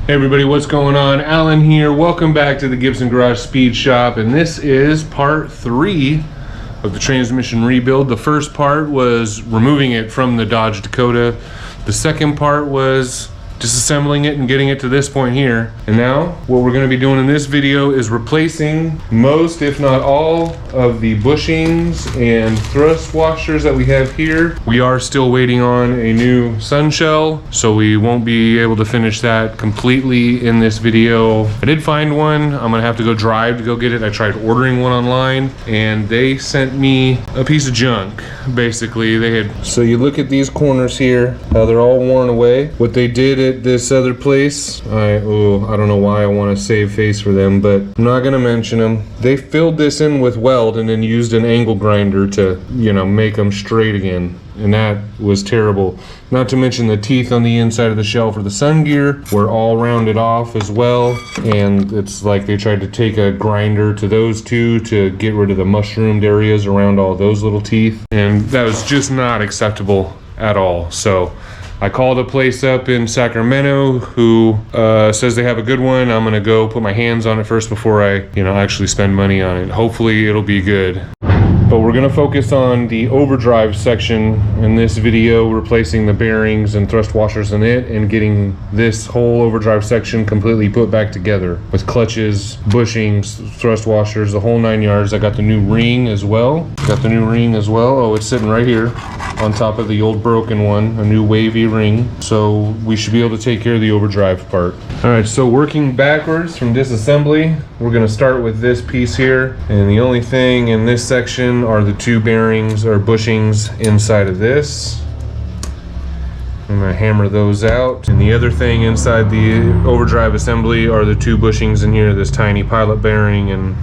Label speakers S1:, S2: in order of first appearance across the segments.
S1: Hey everybody, what's going on? Alan here. Welcome back to the Gibson Garage Speed Shop, and this is part 3 of the transmission rebuild. The first part was removing it from the Dodge Dakota. The second part was disassembling it and getting it to this point here. And now what we're going to be doing in this video is replacing most, if not all, of the bushings and thrust washers that we have here. We are still waiting on a new sun shell, so we won't be able to finish that completely in this video. I did find one. I'm gonna have to go drive to go get it. I tried ordering one online and they sent me a piece of junk. Basically, they had, so you look at these corners here, how they're all worn away. What they did at this other place, I don't know why I want to save face for them, but I'm not gonna mention them. They filled this in with weld and then used an angle grinder to, make them straight again. And that was terrible. Not to mention the teeth on the inside of the shell for the sun gear were all rounded off as well. And it's like they tried to take a grinder to those two to get rid of the mushroomed areas around all those little teeth. And that was just not acceptable at all. So I called a place up in Sacramento who says they have a good one. I'm gonna go put my hands on it first before I, actually spend money on it. Hopefully it'll be good. But we're gonna focus on the Overdrive section in this video, replacing the bearings and thrust washers in it and getting this whole Overdrive section completely put back together with clutches, bushings, thrust washers, the whole 9 yards. I got the new ring as well. Oh, it's sitting right here on top of the old broken one, a new wavy ring. So we should be able to take care of the Overdrive part. All right, so working backwards from disassembly, we're gonna start with this piece here. And the only thing in this section are the two bearings or bushings inside of this. I'm gonna hammer those out. And the other thing inside the Overdrive assembly are the two bushings in here, this tiny pilot bearing and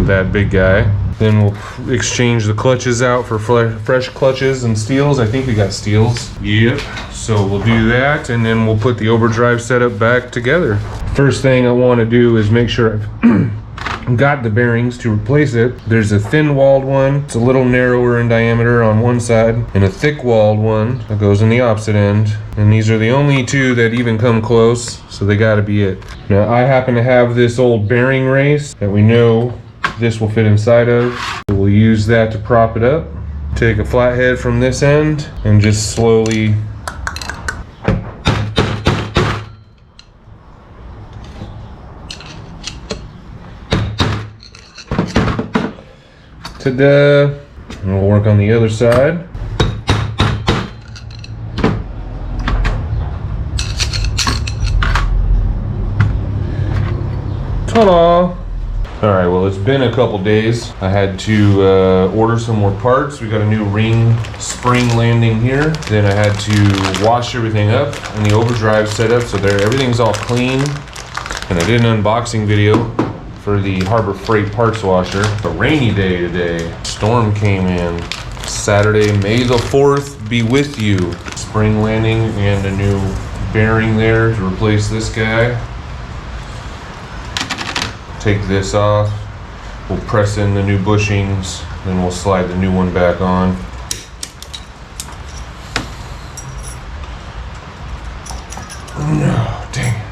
S1: that big guy. Then we'll exchange the clutches out for fresh clutches and steels. I think we got steels. Yep. So we'll do that, and then we'll put the Overdrive setup back together. First thing I want to do is make sure I've got the bearings to replace it. There's a thin-walled one. It's a little narrower in diameter on one side, and a thick-walled one that goes in the opposite end. And these are the only two that even come close, so they gotta be it. Now, I happen to have this old bearing race that we know this will fit inside of. So we'll use that to prop it up. Take a flathead from this end and just slowly ta-da! And we'll work on the other side. Ta-da! Alright, well, it's been a couple days. I had to order some more parts. We got a new ring spring landing here. Then I had to wash everything up and the Overdrive setup, so everything's all clean. And I did an unboxing video for the Harbor Freight parts washer. A rainy day today. Storm came in. Saturday, May the 4th be with you. Spring landing and a new bearing there to replace this guy. Take this off, we'll press in the new bushings, then we'll slide the new one back on. No, dang it.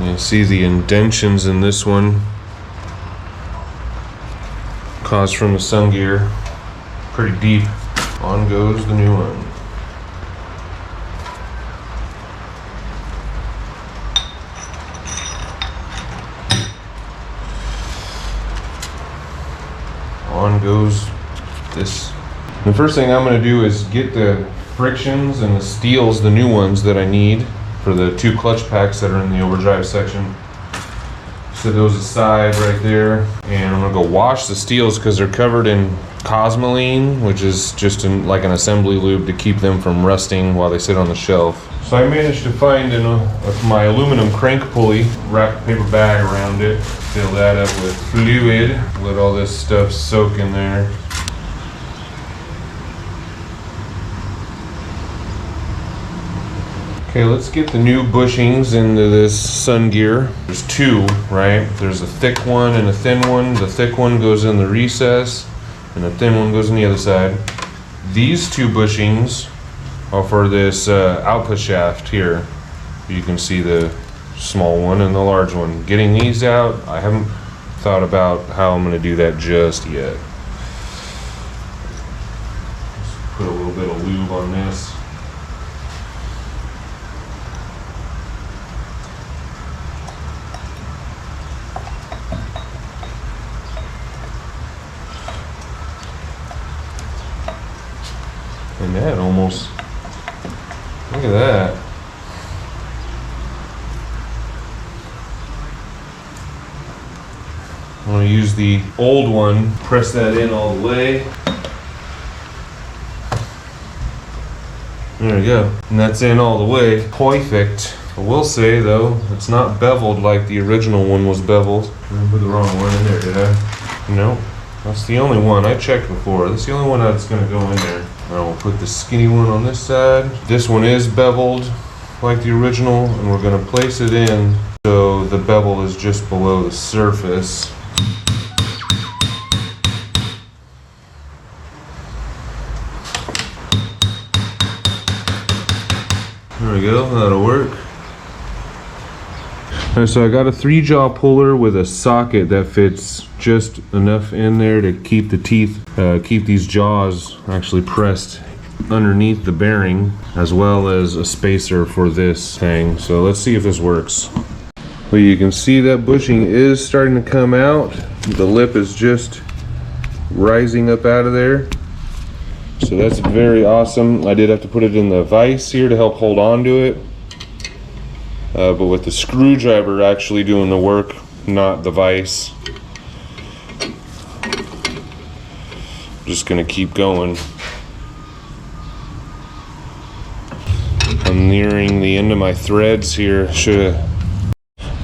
S1: You see the indentions in this one caused from the sun gear, pretty deep. On goes the new one. On goes this. The first thing I'm going to do is get the frictions and the steels, the new ones that I need for the two clutch packs that are in the Overdrive section. Set those aside right there, and I'm gonna go wash the steels because they're covered in Cosmoline, which is just like an assembly lube to keep them from rusting while they sit on the shelf. So I managed to find my aluminum crank pulley, wrap a paper bag around it, fill that up with fluid, let all this stuff soak in there. Okay, let's get the new bushings into this sun gear. There's two, right? There's a thick one and a thin one. The thick one goes in the recess and the thin one goes on the other side. These two bushings are for this output shaft here. You can see the small one and the large one. Getting these out, I haven't thought about how I'm going to do that just yet. Just put a little bit of lube on this. And that almost, look at that. I'm going to use the old one, press that in all the way. There we go. And that's in all the way. Perfect. I will say though, it's not beveled like the original one was beveled. I put the wrong one in there, did I? No. That's the only one. I checked before. That's the only one that's going to go in there. Now we'll put the skinny one on this side. This one is beveled like the original, and we're going to place it in so the bevel is just below the surface. There we go, that'll work. Alright, so I got a 3-jaw puller with a socket that fits just enough in there to keep the teeth, keep these jaws actually pressed underneath the bearing, as well as a spacer for this thing. So let's see if this works. Well, you can see that bushing is starting to come out. The lip is just rising up out of there. So that's very awesome. I did have to put it in the vise here to help hold on to it. But with the screwdriver actually doing the work, not the vise. Just gonna keep going. I'm nearing the end of my threads here.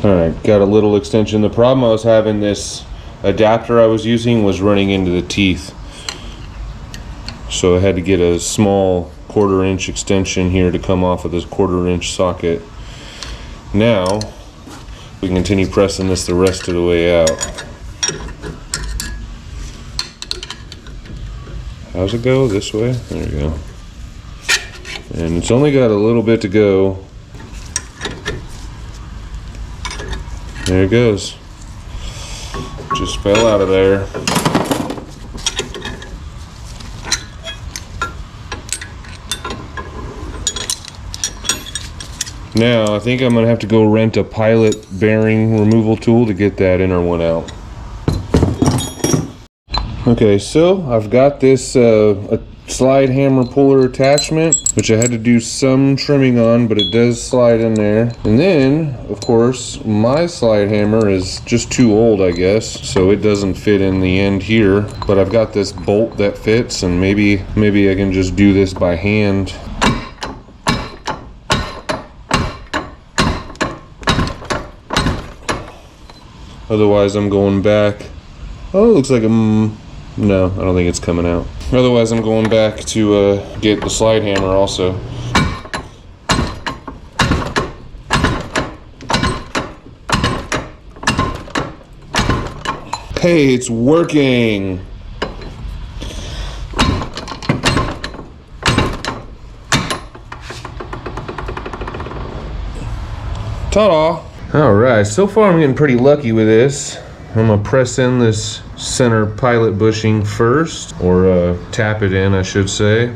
S1: Alright, got a little extension. The problem I was having, this adapter I was using was running into the teeth. So I had to get a small 1/4 inch extension here to come off of this 1/4 inch socket. Now we can continue pressing this the rest of the way out. How's it go? This way? There we go. And it's only got a little bit to go. There it goes. Just fell out of there. Now, I think I'm going to have to go rent a pilot bearing removal tool to get that inner one out. Okay, so I've got this a slide hammer puller attachment, which I had to do some trimming on, but it does slide in there. And then, of course, my slide hammer is just too old, I guess, so it doesn't fit in the end here. But I've got this bolt that fits, and maybe I can just do this by hand. Otherwise, I'm going back. Oh, it looks like no, I don't think it's coming out. Otherwise, I'm going back to get the slide hammer also. Hey, it's working! Ta-da! Alright, so far I'm getting pretty lucky with this. I'm gonna press in this center pilot bushing first, or tap it in, I should say.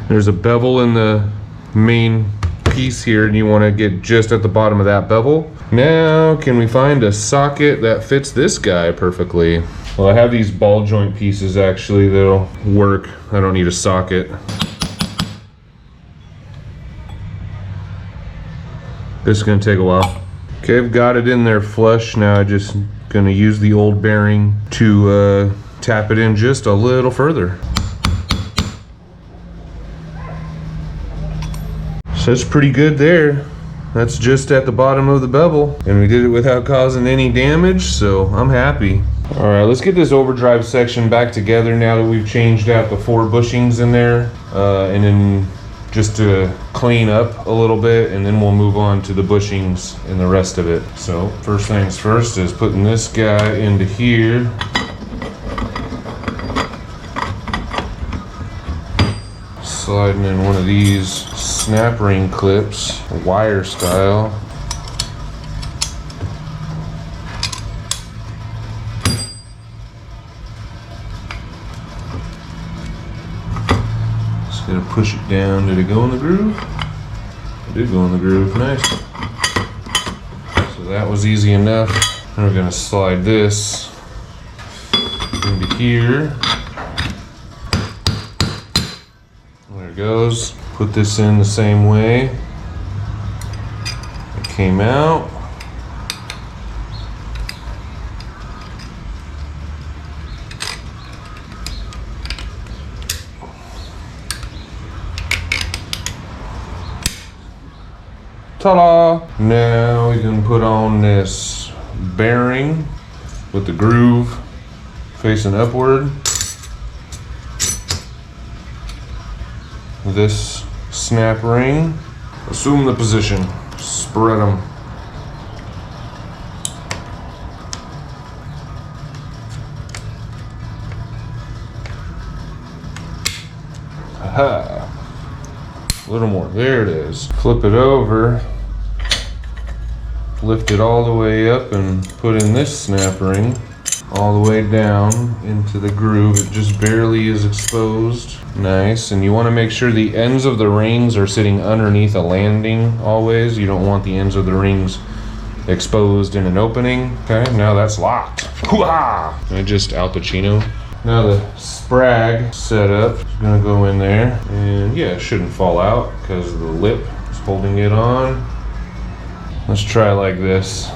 S1: There's a bevel in the main piece here, and you want to get just at the bottom of that bevel. Now, can we find a socket that fits this guy perfectly? Well, I have these ball joint pieces actually that'll work. I don't need a socket. This is gonna take a while. Okay, I've got it in there flush. Now I'm just gonna use the old bearing to tap it in just a little further. So it's pretty good there. That's just at the bottom of the bevel, and we did it without causing any damage, so I'm happy. All right, let's get this overdrive section back together now that we've changed out the 4 bushings in there, and then just to clean up a little bit, and then we'll move on to the bushings and the rest of it. So first things first is putting this guy into here. Sliding in one of these snap ring clips, wire style. Just gotta push it down. Did it go in the groove? It did go in the groove, nice. So that was easy enough. And we're gonna slide this into here. Goes. Put this in the same way it came out. Ta-da! Now we can put on this bearing with the groove facing upward. This snap ring, assume the position, spread them. Aha, a little more, there it is. Flip it over, lift it all the way up and put in this snap ring all the way down into the groove. It just barely is exposed. Nice, and you want to make sure the ends of the rings are sitting underneath a landing always. You don't want the ends of the rings exposed in an opening. Okay, now that's locked. Hoo-ha! I just Al Pacino. Now the sprag setup is gonna go in there, and yeah, it shouldn't fall out because the lip is holding it on. Let's try like this.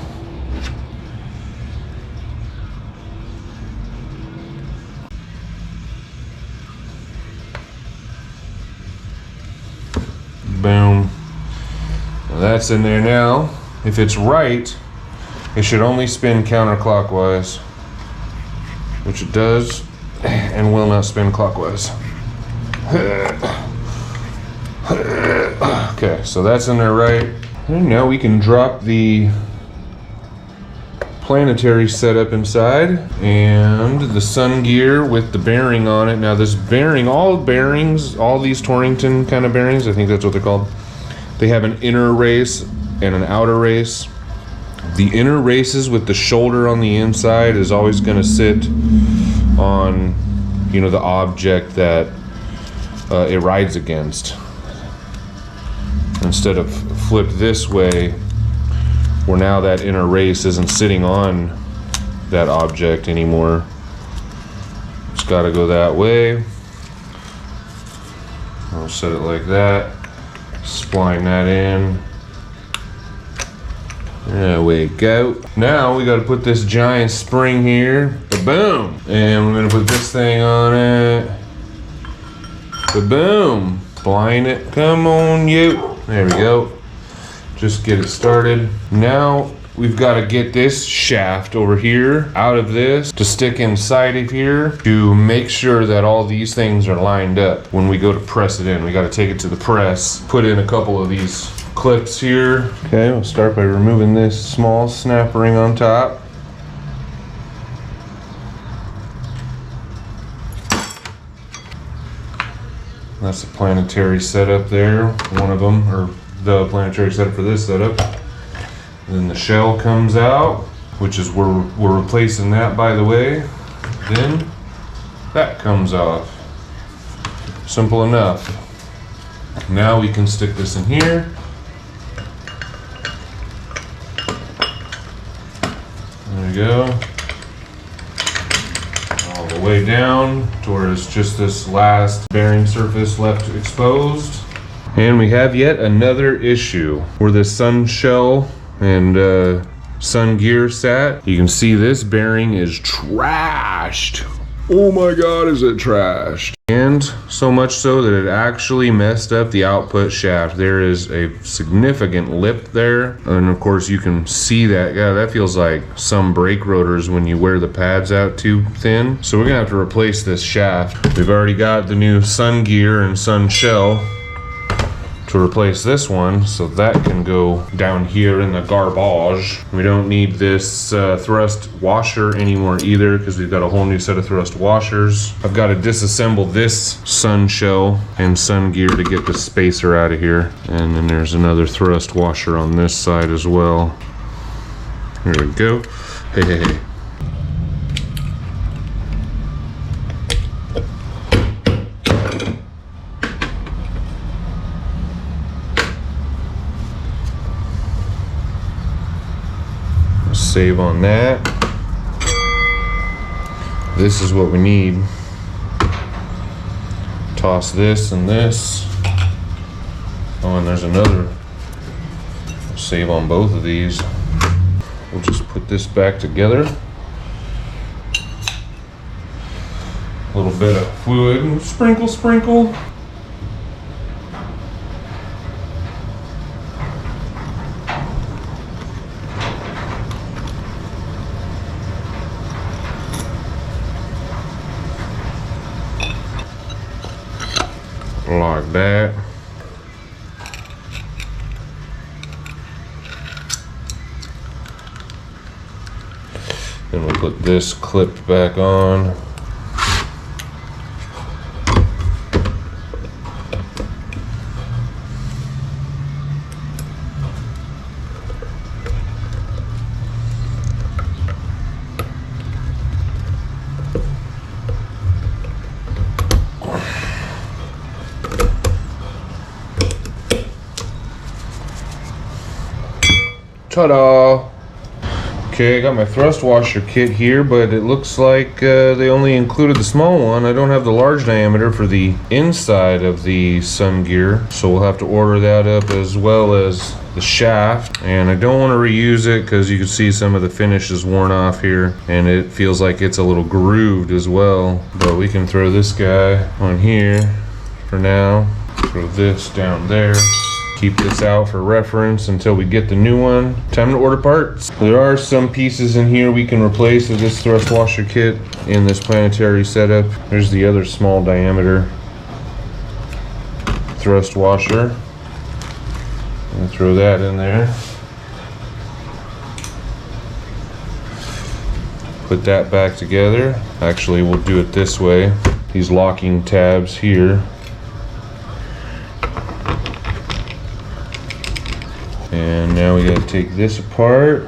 S1: Boom. Well, that's in there now. If it's right, it should only spin counterclockwise, which it does, and will not spin clockwise. Okay, so that's in there right. And now we can drop the Planetary setup inside and the sun gear with the bearing on it. Now this bearing, all bearings, all these Torrington kind of bearings, I think that's what they're called, they have an inner race and an outer race. The inner races with the shoulder on the inside is always going to sit on, you know, the object that it rides against. Instead of flip this way, where now that inner race isn't sitting on that object anymore. It's got to go that way. I'll set it like that. Spline that in. There we go. Now we got to put this giant spring here. Boom! And we're gonna put this thing on it. Boom! Spline it. Come on, you. There we go. Just get it started. Now we've got to get this shaft over here out of this to stick inside of here to make sure that all these things are lined up. When we go to press it in, we got to take it to the press, put in a couple of these clips here. Okay, we'll start by removing this small snap ring on top. That's the Planetary setup there, one of them, or the Planetary setup for this setup. And then the shell comes out, which is where we're replacing that, by the way. Then that comes off. Simple enough. Now we can stick this in here. There we go. All the way down to where it's just this last bearing surface left exposed. And we have yet another issue where the sun shell and sun gear sat. You can see this bearing is trashed. Oh my god, is it trashed. And so much so that it actually messed up the output shaft. There is a significant lip there. And of course you can see that. Yeah, that feels like some brake rotors when you wear the pads out too thin. So we're gonna have to replace this shaft. We've already got the new sun gear and sun shell to replace this one, so that can go down here in the garbage. We don't need this thrust washer anymore either, because we've got a whole new set of thrust washers. I've got to disassemble this sun shell and sun gear to get the spacer out of here. And then there's another thrust washer on this side as well. Here we go. Hey. Save on that. This is what we need. Toss this and this. Oh, and there's another. Save on both of these. We'll just put this back together. A little bit of fluid and sprinkle. Like that. Then we'll put this clip back on. Ta-da! Okay, I got my thrust washer kit here, but it looks like they only included the small one. I don't have the large diameter for the inside of the sun gear, so we'll have to order that up as well as the shaft. And I don't want to reuse it because you can see some of the finish is worn off here, and it feels like it's a little grooved as well. But we can throw this guy on here for now. Throw this down there. Keep this out for reference until we get the new one. Time to order parts. There are some pieces in here we can replace with this thrust washer kit in this Planetary setup. There's the other small diameter thrust washer. And throw that in there. Put that back together. Actually, we'll do it this way. These locking tabs here. And now we gotta take this apart.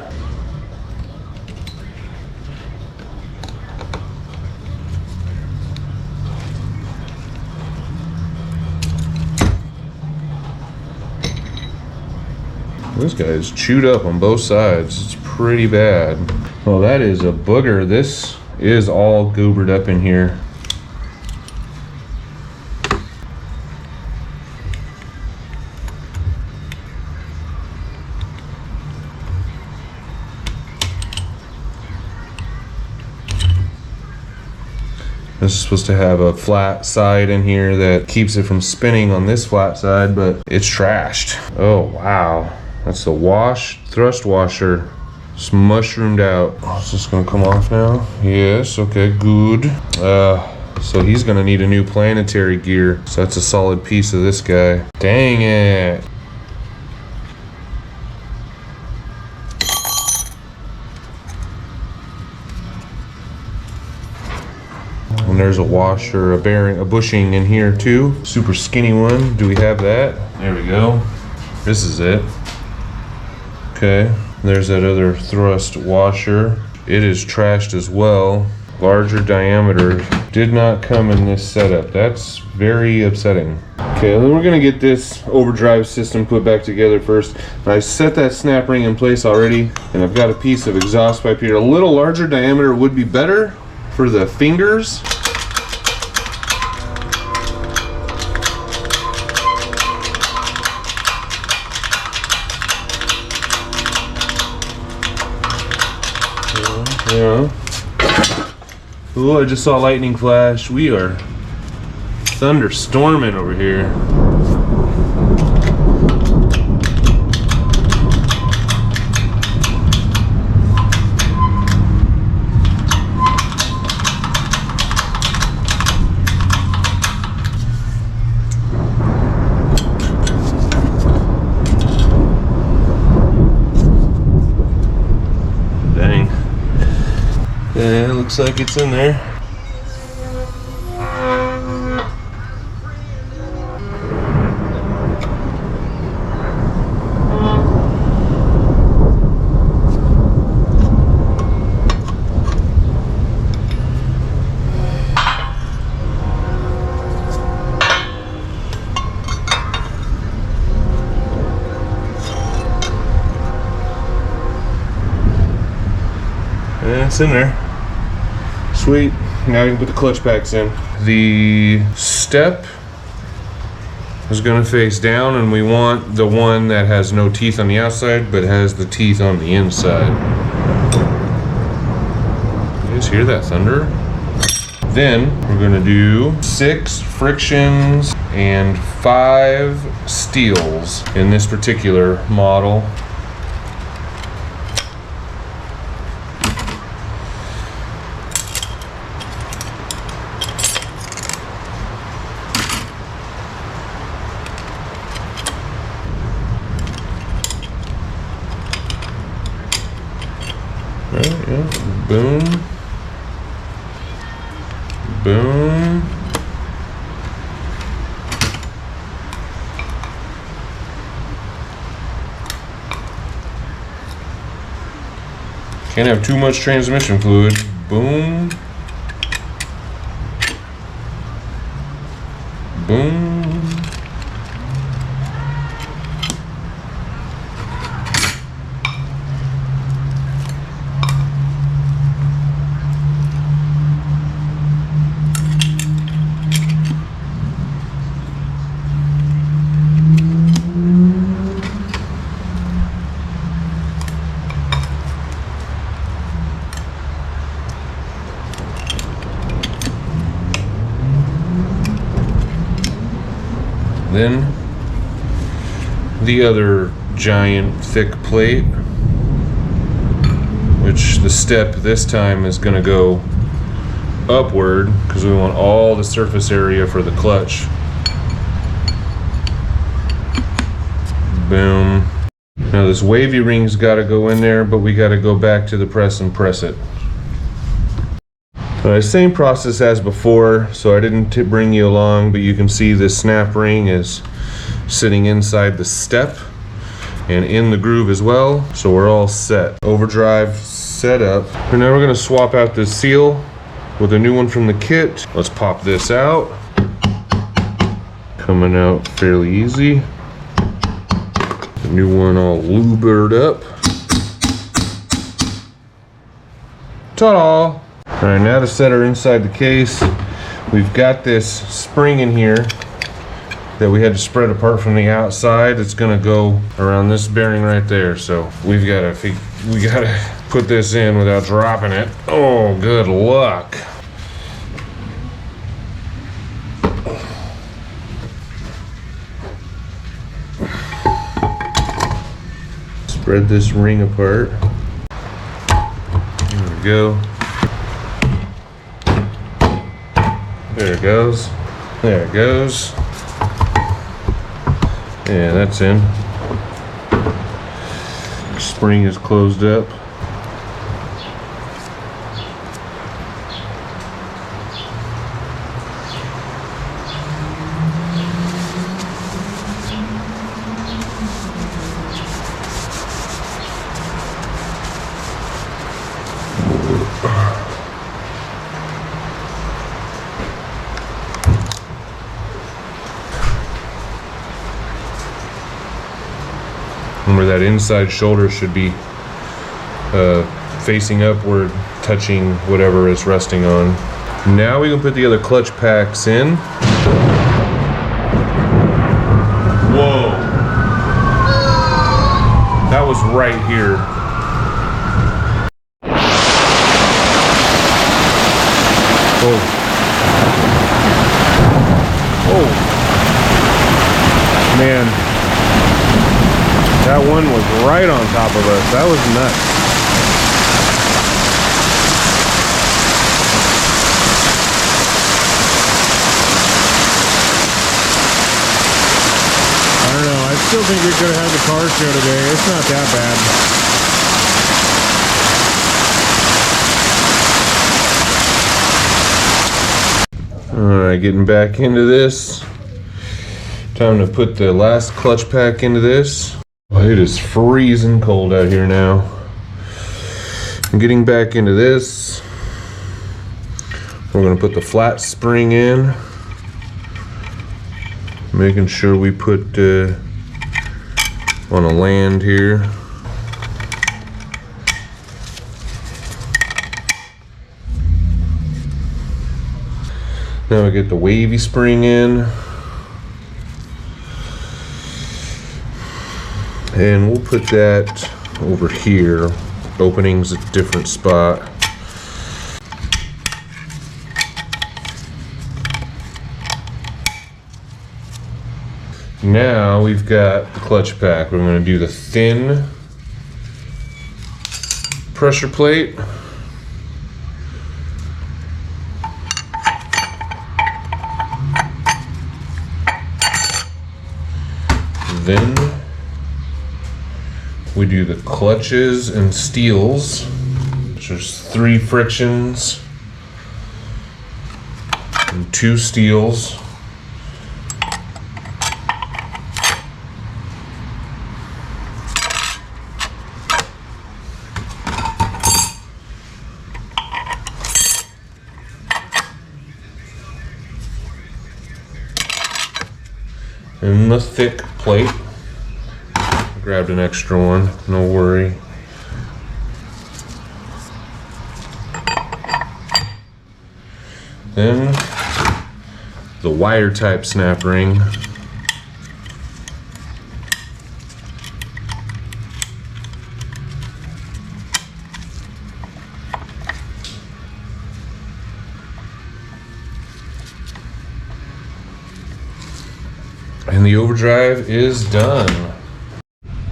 S1: This guy is chewed up on both sides. It's pretty bad. Well, that is a booger. This is all goobered up in here. This is supposed to have a flat side in here that keeps it from spinning on this flat side, but it's trashed. Oh, wow. That's the thrust washer. It's mushroomed out. Oh, is this gonna come off now? Yes, okay, good. So he's gonna need a new Planetary gear. So that's a solid piece of this guy. Dang it. And there's a washer, a bearing, a bushing in here too. Super skinny one. Do we have that? There we go. This is it. Okay. There's that other thrust washer. It is trashed as well. Larger diameter. Did not come in this setup. That's very upsetting. Okay, then we're gonna get this overdrive system put back together first. I set that snap ring in place already, and I've got a piece of exhaust pipe here. A little larger diameter would be better for the fingers. Yeah. Oh, I just saw lightning flash. We are thunderstorming over here. Dang. Yeah, it looks like it's in there. And it's in there. Sweet. Now you can put the clutch packs in. The step is going to face down, and we want the one that has no teeth on the outside but has the teeth on the inside. You guys hear that thunder? Then we're going to do 6 frictions and 5 steels in this particular model. Right, yeah. Boom. Boom. Can't have too much transmission fluid. Boom. Boom. Then the other giant thick plate, which the step this time is going to go upward because we want all the surface area for the clutch. Boom. Now this wavy ring's got to go in there, but we got to go back to the press and press it. Same process as before, so I didn't bring you along, but you can see this snap ring is sitting inside the step and in the groove as well, so we're all set. Overdrive set up. And now we're going to swap out this seal with a new one from the kit. Let's pop this out. Coming out fairly easy. The new one all lubered up. Ta-da! Alright, now to set her inside the case, we've got this spring in here that we had to spread apart from the outside. It's going to go around this bearing right there, so we gotta put this in without dropping it. Oh, good luck. Spread this ring apart. There we go. There it goes. There it goes. Yeah, that's in. Spring is closed up. Remember that inside shoulder should be facing upward, touching whatever it's resting on. Now we can put the other clutch packs in. Whoa! That was right here. cold. Oh, man. That one was right on top of us. That was nuts. I don't know. I still think we could have had the car show today. It's not that bad. Alright, getting back into this. Time to put the last clutch pack into this. Oh, it is freezing cold out here now. I'm getting back into this. We're going to put the flat spring in. Making sure we put on a land here. Now we get the wavy spring in. And we'll put that over here. Opening's a different spot. Now we've got the clutch pack. We're going to do the thin pressure plate. Then we do the clutches and steels, which is 3 frictions and 2 steels. And the thick plate. Grabbed an extra one, no worry. Then the wire type snap ring. And the overdrive is done.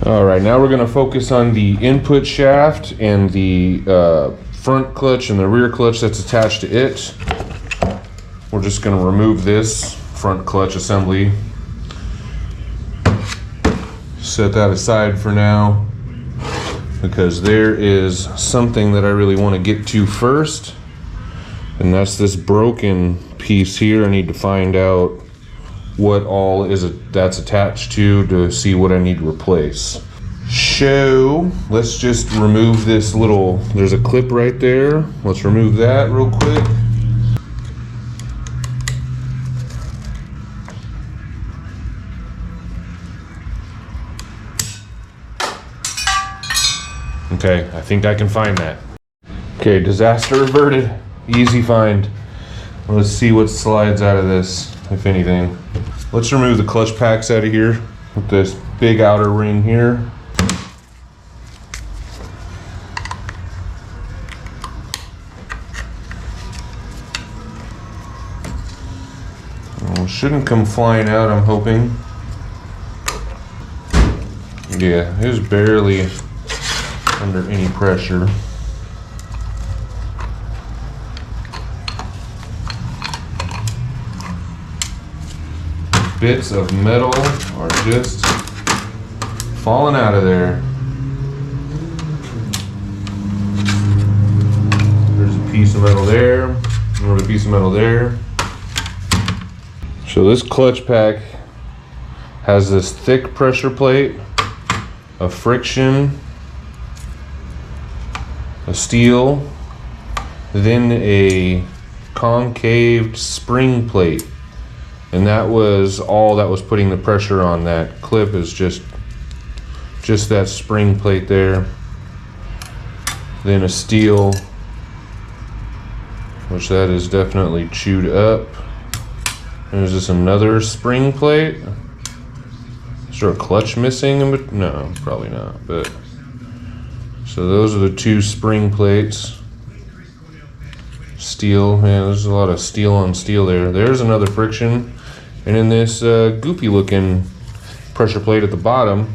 S1: All right, now we're gonna focus on the input shaft and the front clutch and the rear clutch that's attached to it. We're just gonna remove this front clutch assembly. Set that aside for now because there is something that I really wanna get to first, and that's this broken piece here. I need to find out what all that's attached to see what I need to replace. So let's just remove this little, there's a clip right there. Let's remove that real quick. Okay, I think I can find that. Okay, disaster averted. Easy find. Let's see what slides out of this, if anything. Let's remove the clutch packs out of here with this big outer ring here. Well, shouldn't come flying out, I'm hoping. Yeah, it was barely under any pressure. Bits of metal are just falling out of there. There's a piece of metal there, another piece of metal there. So this clutch pack has this thick pressure plate, a friction, a steel, then a concaved spring plate. And that was all that was putting the pressure on that clip, is just that spring plate there. Then a steel, which that is definitely chewed up. And is this another spring plate? Is there a clutch missing? No, probably not, but. So those are the 2 spring plates. Steel, yeah, there's a lot of steel on steel there. There's another friction. And then this goopy looking pressure plate at the bottom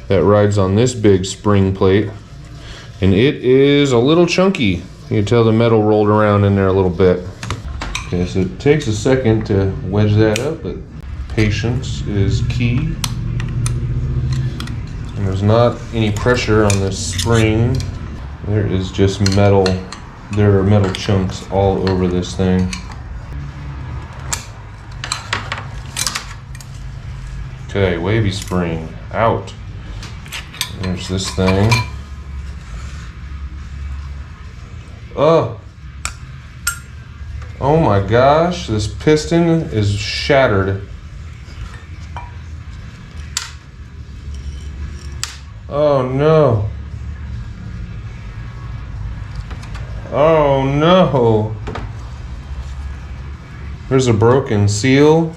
S1: that rides on this big spring plate. And it is a little chunky. You can tell the metal rolled around in there a little bit. Okay, so it takes a second to wedge that up, but patience is key. And there's not any pressure on this spring. There is just metal. There are metal chunks all over this thing. Okay, wavy spring out. There's this thing. Oh my gosh, this piston is shattered. Oh no. Oh no. There's a broken seal.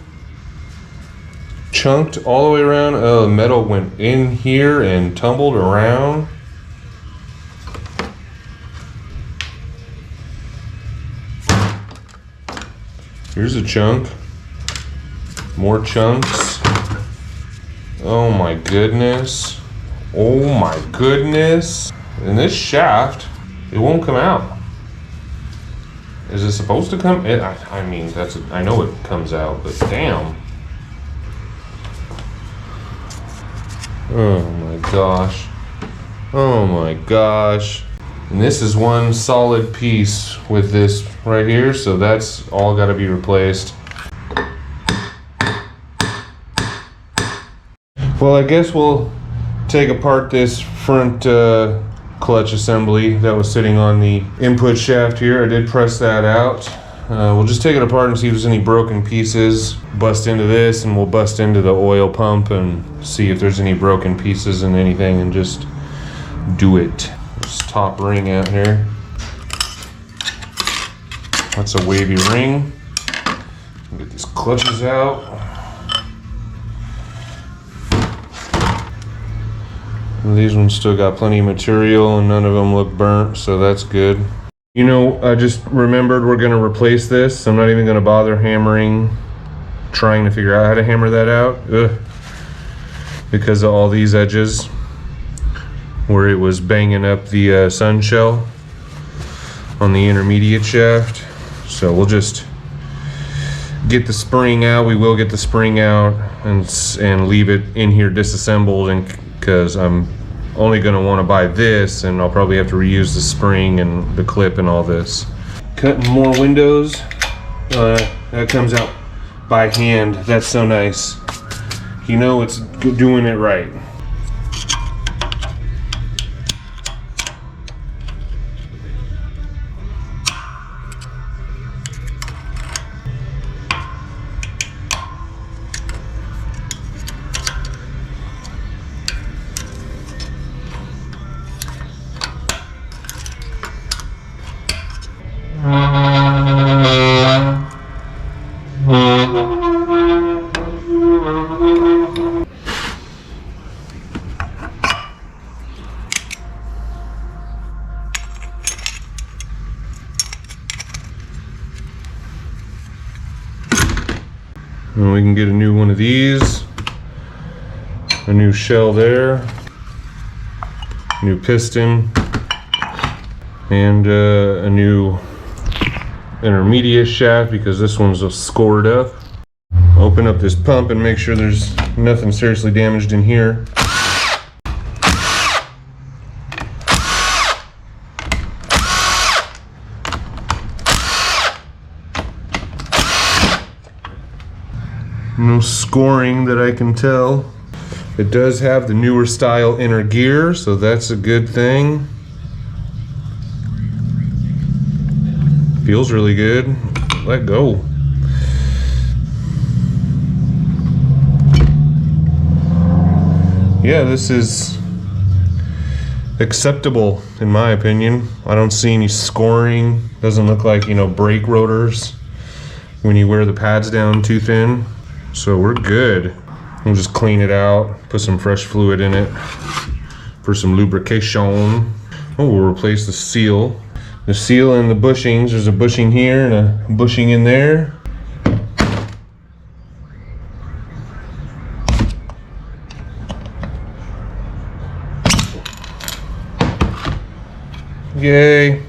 S1: Chunked all the way around. Oh, the metal went in here and tumbled around. Here's a chunk. More chunks. Oh my goodness. Oh my goodness. And this shaft, it won't come out. Is it supposed to come? I mean, I know it comes out, but damn. Oh my gosh. Oh my gosh. And this is one solid piece with this right here, so that's all got to be replaced. Well, I guess we'll take apart this front clutch assembly that was sitting on the input shaft here. I did press that out. We'll just take it apart and see if there's any broken pieces. Bust into this, and we'll bust into the oil pump and see if there's any broken pieces and anything, and just do it. This top ring out here. That's a wavy ring. Get these clutches out. And these ones still got plenty of material, and none of them look burnt, so that's good. You know, I just remembered we're going to replace this. I'm not even going to bother trying to figure out how to hammer that out. Because of all these edges where it was banging up the sun shell on the intermediate shaft. So we'll just get the spring out. We will get the spring out and leave it in here disassembled, and because I'm only going to want to buy this, and I'll probably have to reuse the spring and the clip and all this. Cutting more windows. That comes out by hand. That's so nice. You know it's doing it right. And we can get a new one of these, a new shell there, new piston, and a new intermediate shaft because this one's scored up. Open up this pump and make sure there's nothing seriously damaged in here. No scoring that I can tell. It does have the newer style inner gear, so that's a good thing. Feels really good. Let go. Yeah, this is acceptable in my opinion. I don't see any scoring. Doesn't look like, you know, brake rotors when you wear the pads down too thin. So we're good. We'll just clean it out, put some fresh fluid in it for some lubrication. Oh, we'll replace the seal. the seal and the bushings. There's a bushing here and a bushing in there. Yay.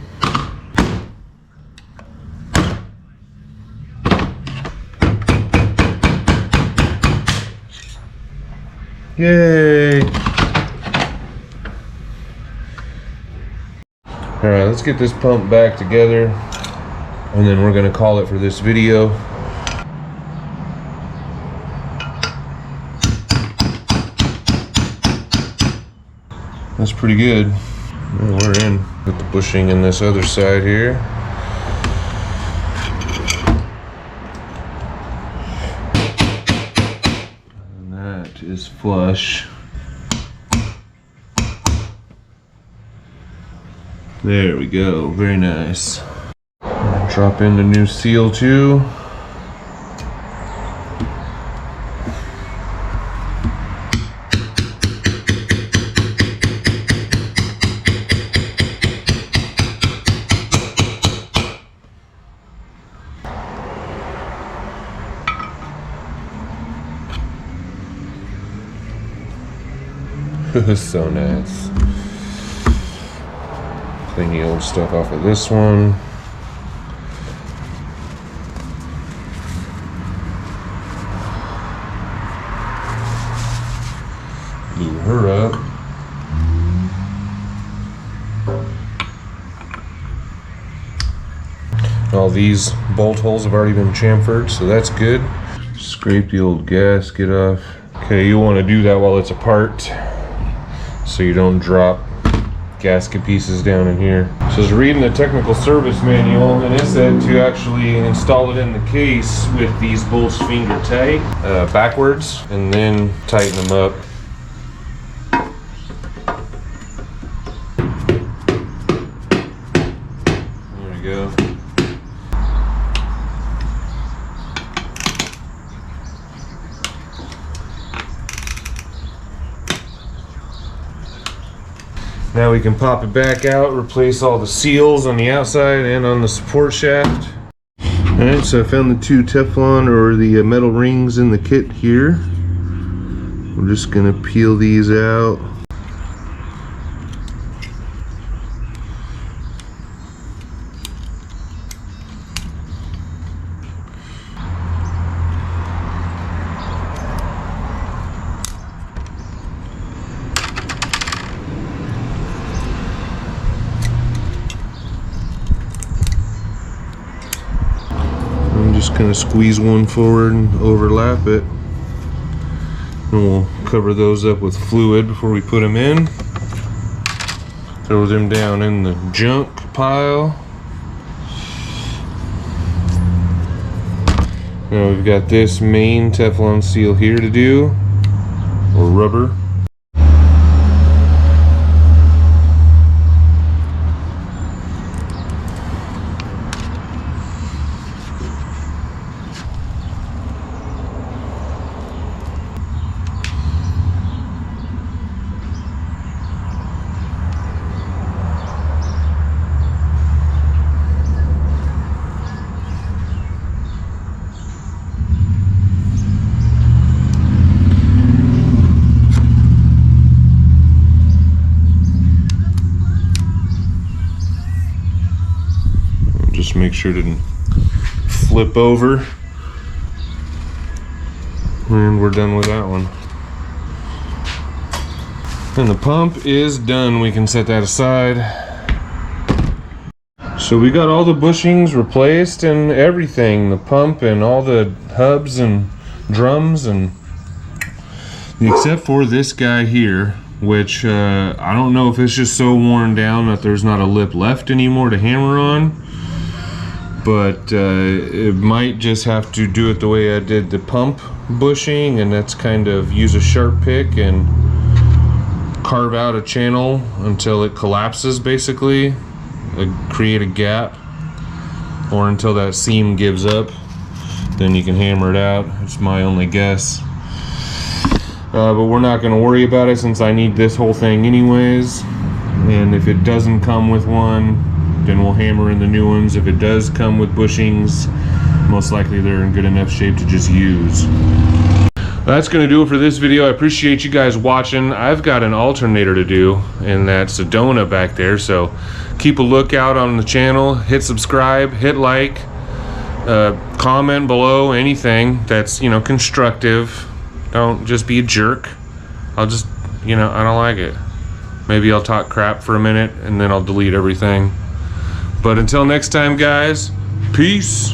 S1: Yay. Alright, let's get this pump back together and then we're going to call it for this video. That's pretty good. Well, we're in with the bushing in this other side here. And that is flush. There we go, very nice. Drop in the new seal too. So nice. Clean the old stuff off of this one. Blew her up. All these bolt holes have already been chamfered, so that's good. Scrape the old gasket off. Okay, you want to do that while it's apart, so you don't drop gasket pieces down in here. So I was reading the technical service manual, and it said to actually install it in the case with these bolts finger tight backwards, and then tighten them up. There we go. Now we can pop it back out, replace all the seals on the outside and on the support shaft. Alright, so I found the two Teflon or the metal rings in the kit here. We're just gonna peel these out. Just kind of squeeze one forward and overlap it, and we'll cover those up with fluid before we put them in. Throw them down in the junk pile. Now we've got this main Teflon seal here to do, or rubber. Just make sure to flip over, and we're done with that one. And the pump is done. We can set that aside. So we got all the bushings replaced and everything, the pump and all the hubs and drums, and except for this guy here, which I don't know if it's just so worn down that there's not a lip left anymore to hammer on. But it might just have to do it the way I did the pump bushing, and that's kind of use a sharp pick and carve out a channel until it collapses, basically, create a gap, or until that seam gives up. Then you can hammer it out. It's my only guess. But we're not going to worry about it since I need this whole thing anyways, and if it doesn't come with one, then we'll hammer in the new ones. If it does come with bushings, most likely they're in good enough shape to just use. That's going to do it for this video. I appreciate you guys watching. I've got an alternator to do, and that's Sedona back there, so keep a lookout on the channel. Hit subscribe, hit like, comment below anything that's, you know, constructive. Don't just be a jerk. I'll just, you know, I don't like it. Maybe I'll talk crap for a minute and then I'll delete everything. But until next time, guys, peace.